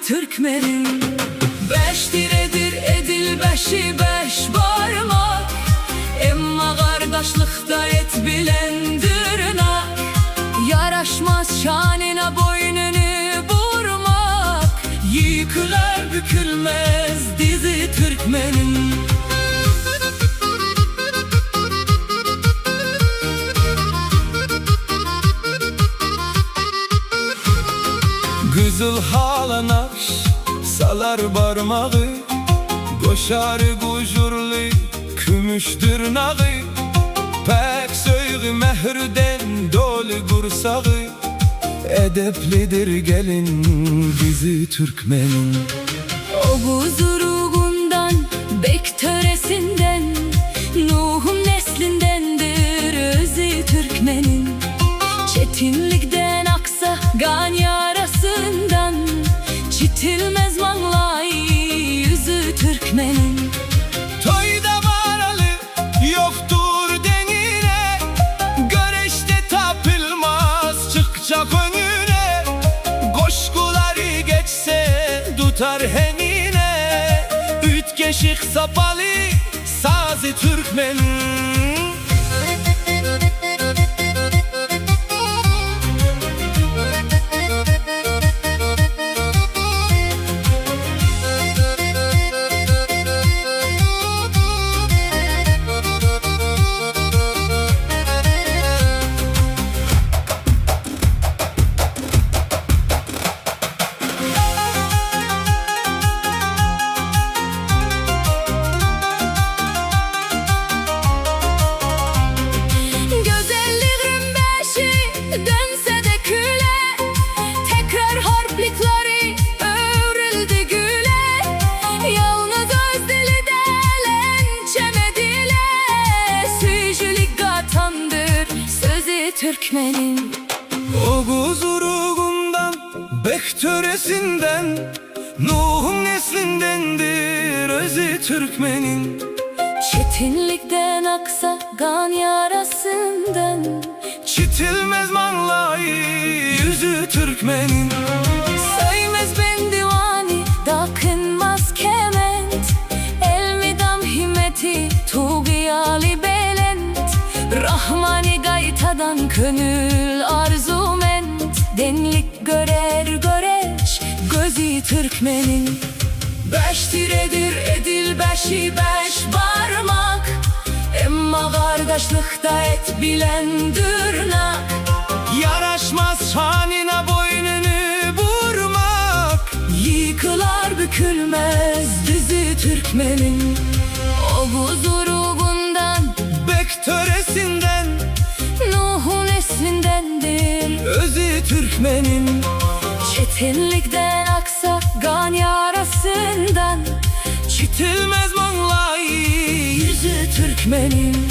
Türkmenin. Beş diredir edil beşi beş barmak, emma kardeşlikta et bilendirnak. Yaraşmaz şanına boynunu vurmak, yıkılar bükülmez dizi Türkmenin. Kızıl halanar salar parmağı, koşar kujurlu kümüş dırnağı. Pek söygü mehrden dolu kursağı, edeplidir gelin bizi Türkmenin. O huzurugundan, bek töresinden, Nuh'un neslindendir özü Türkmenin. Çetinlikten aksa gan yarasından, çitilmez manlay yüzü Türkmenin. Toyda varalı yoktur denine, göreşte tapılmaz çıkacak önüne. Koşkuları geçse tutar henine, ütkeşik sapalı sazı Türkmenin. Türkmenin. O huzurugundan, bek töresinden, Nuh'un neslindendir özü Türkmenin. Çetinlikten aksa gan yarasından, çitilmez manlayı yüzü Türkmenin. Söymez ben divani, dakınmaz kement, elmidam himmeti, tuğyali belent. Rahmani gaytadan könül arzument, denlik görer göreş gözü Türkmenin. Beş diredir edil beşi beş parmak, emma kardeşlikta et bilendirnak. Yaraşmaz şanına boynunu vurmak, yıkılar bükülmez dizi Türkmenin. O huzurugundan, bek töresinden, Nuh'un neslindendir özü Türkmenin. Çetinlikten aksa gan yarasından, çitilmez manlayı yüzü Türkmenin.